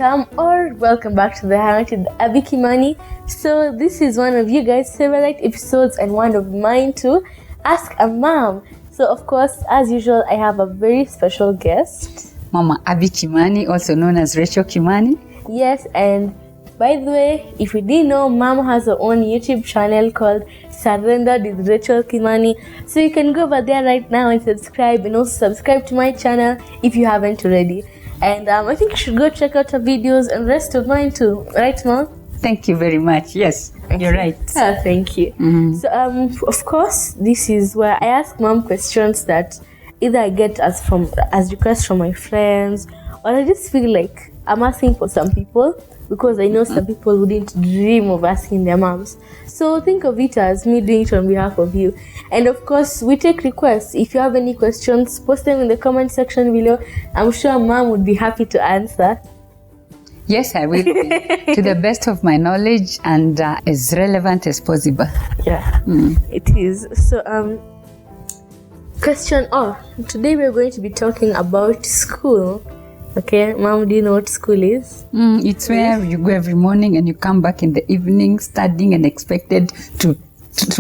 welcome back to the Hangout with Abby Kimani. So this is one of you guys' favorite episodes and one of mine too, Ask a Mom. So of course, as usual, I have a very special guest. Mama Abby Kimani, also known as Rachel Kimani. Yes, and by the way, if you didn't know, Mom has her own YouTube channel called Surrendered with Rachel Kimani. So you can go over there right now and subscribe, and also subscribe to my channel if you haven't already. And I think you should go check out her videos and rest of mine too. Right, Mom? Thank you very much. Yes, you're right. Thank you. Mm-hmm. So, of course, this is where I ask Mom questions that either I get as requests from my friends, or I just feel like I'm asking for some people, because I know some people wouldn't dream of asking their moms. So think of it as me doing it on behalf of you. And of course, we take requests. If you have any questions, post them in the comment section below. I'm sure Mom would be happy to answer. Yes, I will be, to the best of my knowledge and as relevant as possible. Yeah, It is. So, today we're going to be talking about school. Okay, Mom, do you know what school is? It's where you go every morning and you come back in the evening studying and expected to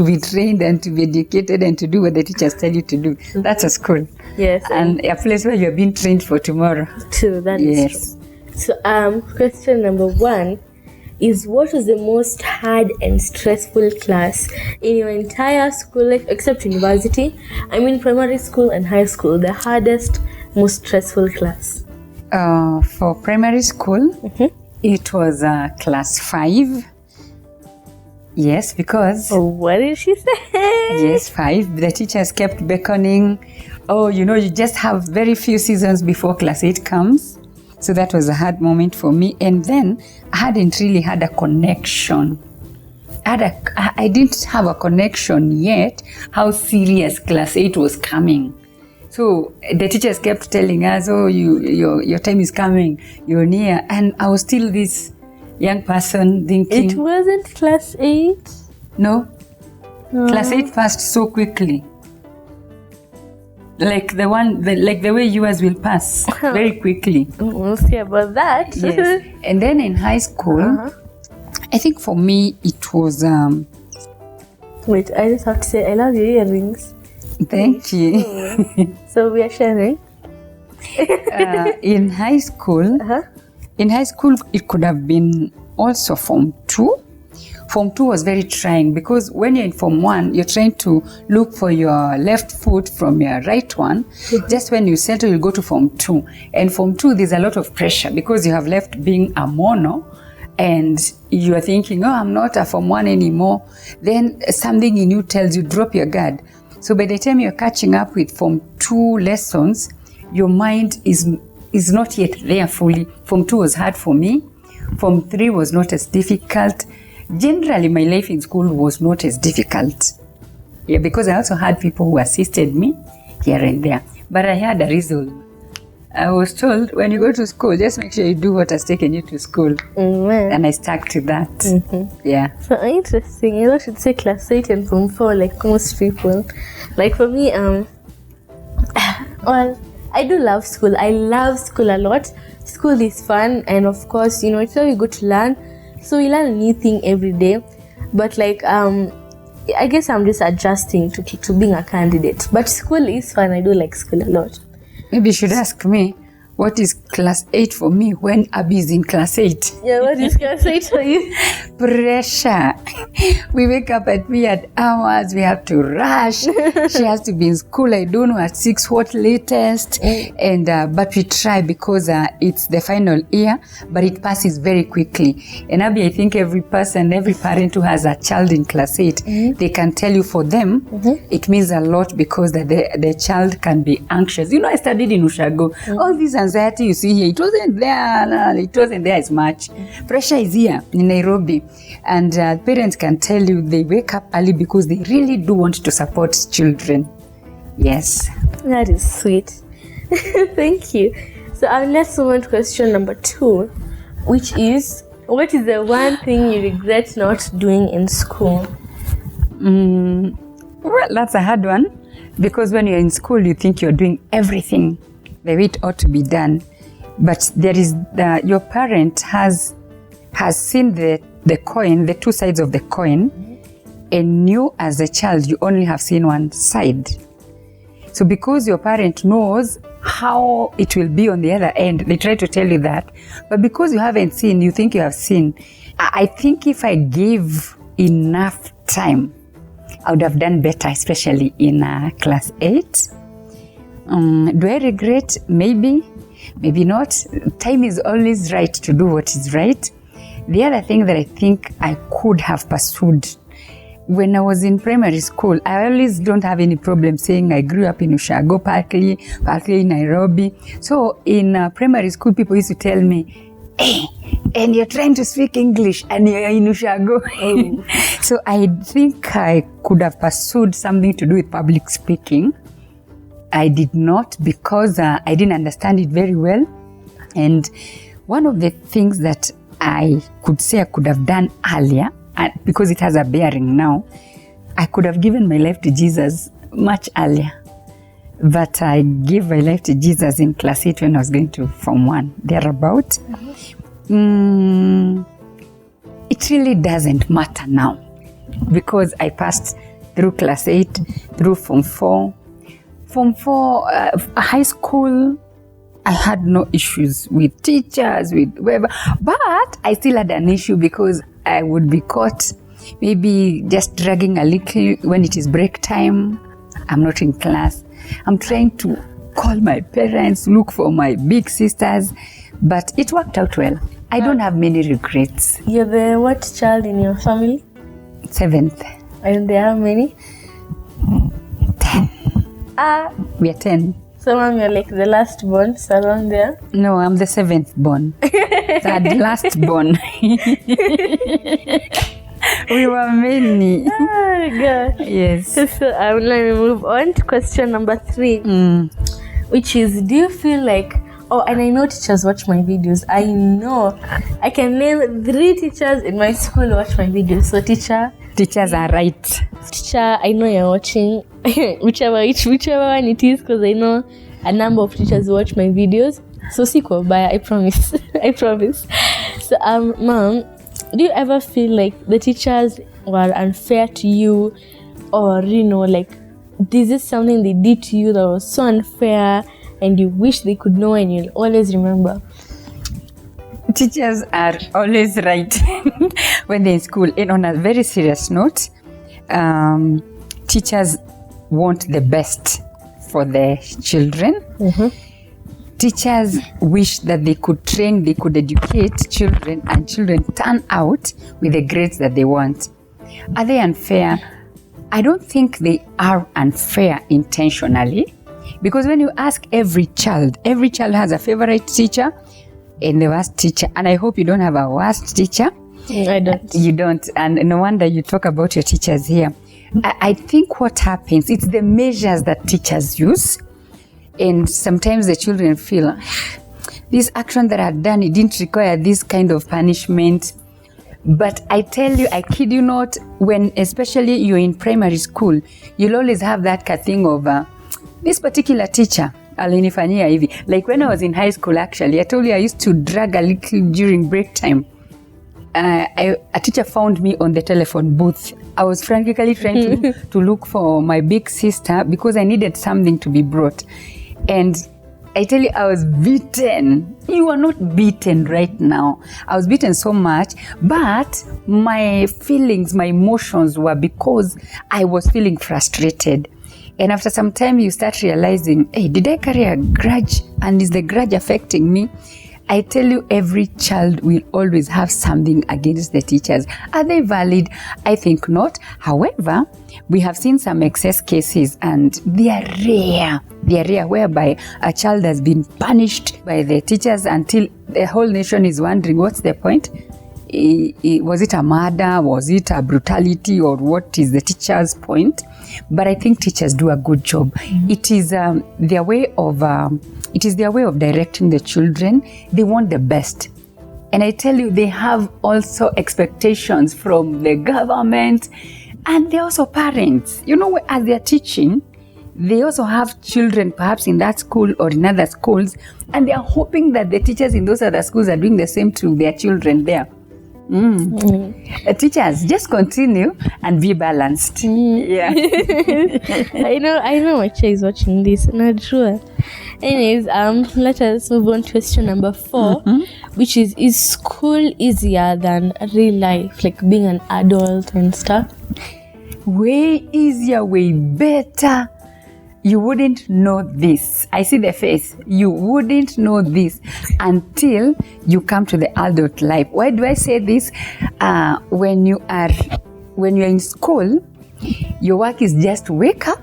be trained and to be educated and to do what the teachers tell you to do. That's a school. Yes. And a place where you're being trained for tomorrow. True, that is true. So, question number 1 is, what was the most hard and stressful class in your entire school life, except university? I mean primary school and high school, the hardest, most stressful class. For primary school, it was class 5. Yes, because... Oh, what did she say? Yes, 5. The teachers kept beckoning. Oh, you just have very few seasons before class 8 comes. So that was a hard moment for me. And then I hadn't really had a connection. I didn't have a connection yet how serious class 8 was coming. So the teachers kept telling us, oh, your time is coming, you're near. And I was still this young person thinking... It wasn't class 8? No. Class 8 passed so quickly. Like the way yours will pass very quickly. We'll see about that. Yes. And then in high school, I think for me it was... Wait, I just have to say, I love your earrings. Thank you. So we are sharing. In high school, it could have been also Form 2. Form 2 was very trying because when you're in Form 1, you're trying to look for your left foot from your right one. Just when you settle, you go to Form 2. And Form 2, there's a lot of pressure because you have left being a mono and you are thinking, oh, I'm not a Form 1 anymore. Then something in you tells you, drop your guard. So by the time you're catching up with Form 2 lessons, your mind is not yet there fully. Form 2 was hard for me. Form 3 was not as difficult. Generally, my life in school was not as difficult. Yeah, because I also had people who assisted me here and there. But I had a reason. I was told, when you go to school, just make sure you do what has taken you to school. And I stuck to that. Yeah. So interesting. You should say class 8 and Form 4 like most people. Like for me, well, I do love school. I love school a lot. School is fun, and of course, it's where we go to learn. So we learn a new thing every day. But I guess I'm just adjusting to being a candidate. But school is fun. I do like school a lot. Maybe you should ask me, what is class 8 for me when Abby is in class 8? Yeah, what is class 8 for you? Pressure. We wake up at weird hours. We have to rush. She has to be in school, I don't know, at 6 what latest. And but we try because it's the final year, but it passes very quickly. And Abby, I think every parent who has a child in class 8, they can tell you for them, it means a lot because the child can be anxious. I studied in Ushago. All these anxiety you see here, it wasn't there as much. Pressure is here in Nairobi, and parents can tell you they wake up early because they really do want to support children. Yes, that is sweet. Thank you. So let's move on to question number 2, which is, what is the one thing you regret not doing in school? Well, that's a hard one, because when you're in school you think you're doing everything the way it ought to be done. But there is your parent has seen the coin, the two sides of the coin, and you as a child, you only have seen one side. So because your parent knows how it will be on the other end, they try to tell you that. But because you haven't seen, you think you have seen. I think if I gave enough time, I would have done better, especially in class 8. Do I regret? Maybe, maybe not. Time is always right to do what is right. The other thing that I think I could have pursued when I was in primary school, I always don't have any problem saying I grew up in Ushago, Parkley, Nairobi. So in primary school, people used to tell me, hey, and you're trying to speak English and you're in Ushago. Oh. So I think I could have pursued something to do with public speaking. I did not because I didn't understand it very well. And one of the things that I could say I could have done earlier, because it has a bearing now, I could have given my life to Jesus much earlier. But I gave my life to Jesus in class 8 when I was going to Form 1, thereabout. It really doesn't matter now because I passed through class 8, through Form 4. Form 4, high school, I had no issues with teachers, with whoever. But I still had an issue because I would be caught maybe just dragging a little when it is break time. I'm not in class. I'm trying to call my parents, look for my big sisters, but it worked out well. I don't have many regrets. You're the what child in your family? 7th. And there are many? 10. We are 10. So mom, you're like the last born, so around there? No, I'm the 7th born. Third last born. We were many. Oh God. Yes. So let me move on to question number 3, which is, do you feel like, and I know teachers watch my videos. I know. I can name 3 teachers in my school who watch my videos. So teachers are right. Teacher, I know you're watching. whichever one it is, because I know a number of teachers who watch my videos. So siko baya, I promise. I promise. So mom, do you ever feel like the teachers were unfair to you, or like this is something they did to you that was so unfair and you wish they could know and you'll always remember? Teachers are always right when they're in school. And on a very serious note, teachers want the best for their children. Teachers wish that they could train, they could educate children, and children turn out with the grades that they want. Are they unfair? I don't think they are unfair intentionally, because when you ask every child has a favorite teacher and the worst teacher. And I hope you don't have a worst teacher. I don't. You don't. And no wonder you talk about your teachers here. I think what happens, it's the measures that teachers use. And sometimes the children feel, this action that I've done, it didn't require this kind of punishment. But I tell you, I kid you not, when especially you're in primary school, you'll always have that thing of this particular teacher, alinifanyia hivi. Like when I was in high school, actually, I told you I used to drag a little during break time. A teacher found me on the telephone booth. I was frantically trying to look for my big sister because I needed something to be brought. And I tell you, I was beaten. You are not beaten right now. I was beaten so much, but my feelings, my emotions were because I was feeling frustrated. And after some time, you start realizing, hey, did I carry a grudge? And is the grudge affecting me? I tell you, every child will always have something against the teachers. Are they valid? I think not. However, we have seen some excess cases, and they are rare. They are rare, whereby a child has been punished by the teachers until the whole nation is wondering, what's the point? Was it a murder? Was it a brutality? Or what is the teacher's point? But I think teachers do a good job. It is their way of directing the children. They want the best. And I tell you, they have also expectations from the government, and they're also parents. You know, as they're teaching, they also have children perhaps in that school or in other schools, and they are hoping that the teachers in those other schools are doing the same to their children there. Teachers, just continue and be balanced. Yeah. I know my child is watching this. Not sure. Anyways, let us move on to question number 4, which is school easier than real life, like being an adult and stuff? Way easier, way better. You wouldn't know this. I see the face. You wouldn't know this until you come to the adult life. Why do I say this? When you're in school, your work is just wake up,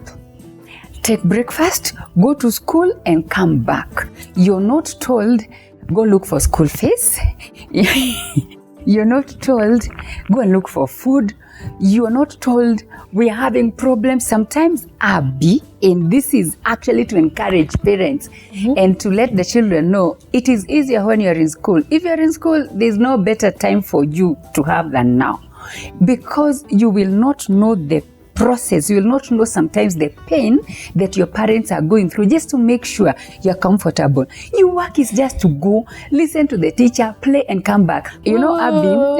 take breakfast, go to school, and come back. You're not told, go look for school fees. You're not told, go and look for food. You are not told, we're having problems. Sometimes, Abby, and this is actually to encourage parents and to let the children know it is easier when you're in school. If you're in school, there's no better time for you to have than now, because you will not know the process. You will not know sometimes the pain that your parents are going through just to make sure you're comfortable. Your work is just to go, listen to the teacher, play, and come back. You know, Abby, No,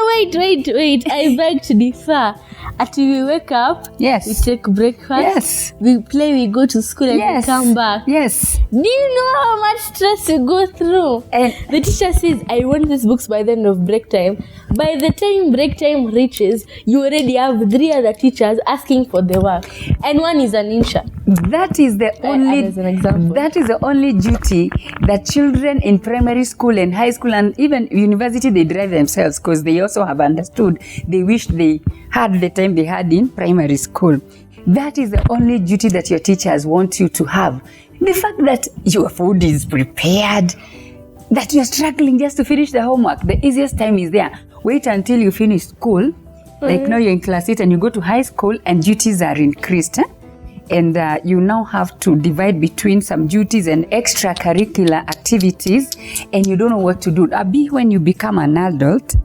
wait. I beg to differ. Until we wake up, yes, we take breakfast, yes, we play, we go to school, and yes, we come back. Yes. Do you know how much stress you go through? And the teacher says, I want these books by the end of break time. By the time break time reaches, you already have 3 other teachers asking for the work, and one is an insha. That is the only, as an example, that is the only duty that children in primary school and high school and even university, they drive themselves, because they also have understood. They wish they had the time they had in primary school. That is the only duty that your teachers want you to have. The fact that your food is prepared, that you're struggling just to finish the homework, the easiest time is there. Wait until you finish school. Like now you're in class 8 and you go to high school and duties are increased. And you now have to divide between some duties and extracurricular activities, and you don't know what to do. Abi, when you become an adult,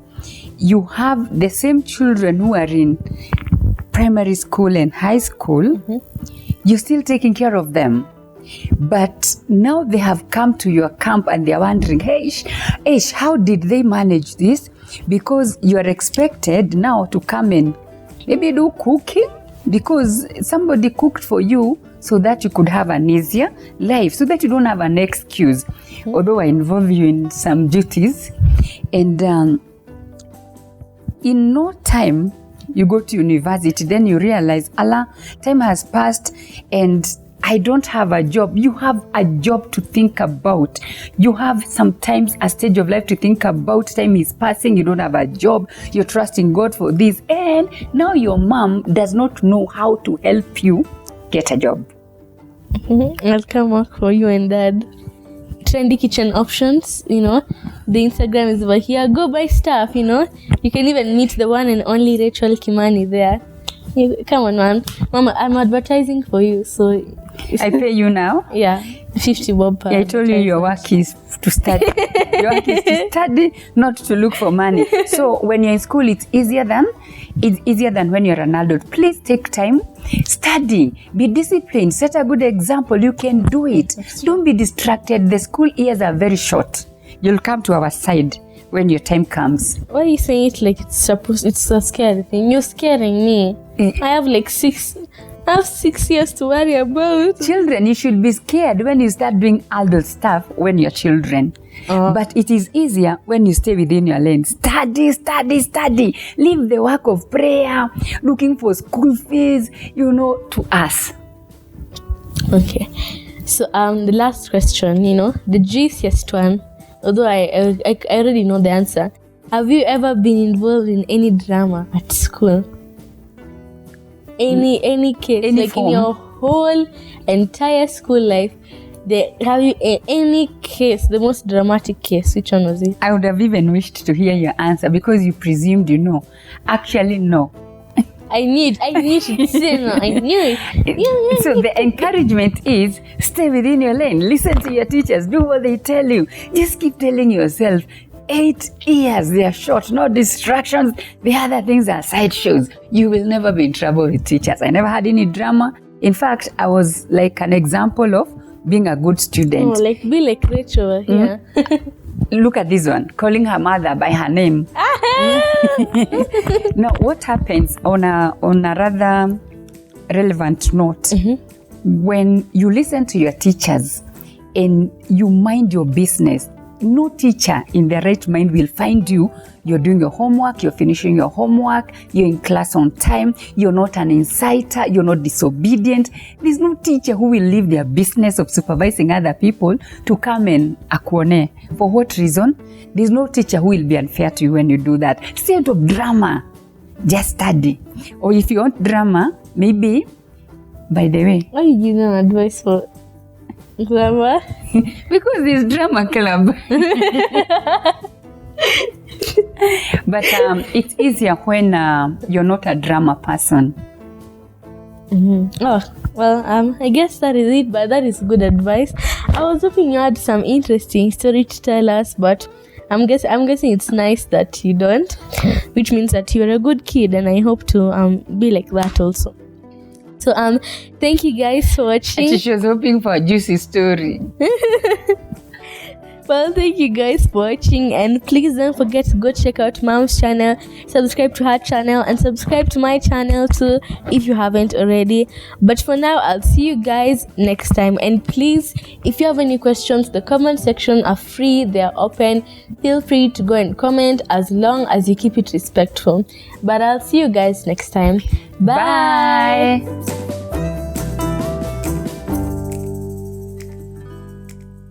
you have the same children who are in primary school and high school. You're still taking care of them. But now they have come to your camp and they're wondering, hey, how did they manage this? Because you are expected now to come and maybe do cooking, because somebody cooked for you so that you could have an easier life, so that you don't have an excuse. Although I involve you in some duties, and in no time you go to university, then you realize, Allah, time has passed and I don't have a job. You have a job to think about. You have sometimes a stage of life to think about. Time is passing. You don't have a job. You're trusting God for this. And now your mom does not know how to help you get a job. I'll come work for you and Dad. Trendy kitchen options, the Instagram is over here. Go buy stuff, You can even meet the one and only Rachel Kimani there. Come on, man. Mama, I'm advertising for you, so... I pay you now? Yeah, 50 bob per. I told you your work is to study. Your work is to study, not to look for money. So when you're in school, it's easier than when you're an adult. Please take time, study, be disciplined, set a good example. You can do it. Don't be distracted. The school years are very short. You'll come to our side when your time comes. Why are you saying it like it's a scary thing? You're scaring me. I have 6 years to worry about. Children, you should be scared when you start doing adult stuff when you're children. But it is easier when you stay within your lane. Study. Leave the work of prayer, looking for school fees, to us. Okay. So the last question, the juiciest one, although I already know the answer. Have you ever been involved in any drama at school? Any case, any form. In your whole entire school life, have you any case, the most dramatic case? Which one was it? I would have even wished to hear your answer because you presumed you know. Actually, no. I knew to say no. I knew it. So the encouragement is stay within your lane. Listen to your teachers. Do what they tell you. Just keep telling yourself, 8 years, they are short, no distractions. The other things are sideshows. You will never be in trouble with teachers. I never had any drama. In fact, I was like an example of being a good student. Oh, like be like Rachel here. Look at this one, calling her mother by her name. Now, what happens on a rather relevant note, when you listen to your teachers and you mind your business, no teacher in their right mind will find you're doing your homework, you're finishing your homework, you're in class on time, you're not an inciter, you're not disobedient. There's no teacher who will leave their business of supervising other people to come and akuone. For what reason? There's no teacher who will be unfair to you when you do that. Instead of drama, just study. Or if you want drama, maybe, by the way. Why you give them advice for drama? Because there's drama club. But it's easier when you're not a drama person. Oh, well, I guess that is it, but that is good advice. I was hoping you had some interesting story to tell us, but I'm guessing it's nice that you don't, which means that you're a good kid, and I hope to be like that also. So thank you guys for watching. She was hoping for a juicy story. Well, thank you guys for watching, and please don't forget to go check out Mom's channel, subscribe to her channel, and subscribe to my channel too if you haven't already. But for now, I'll see you guys next time, and please, if you have any questions, the comment section are free, they are open. Feel free to go and comment as long as you keep it respectful. But I'll see you guys next time. Bye.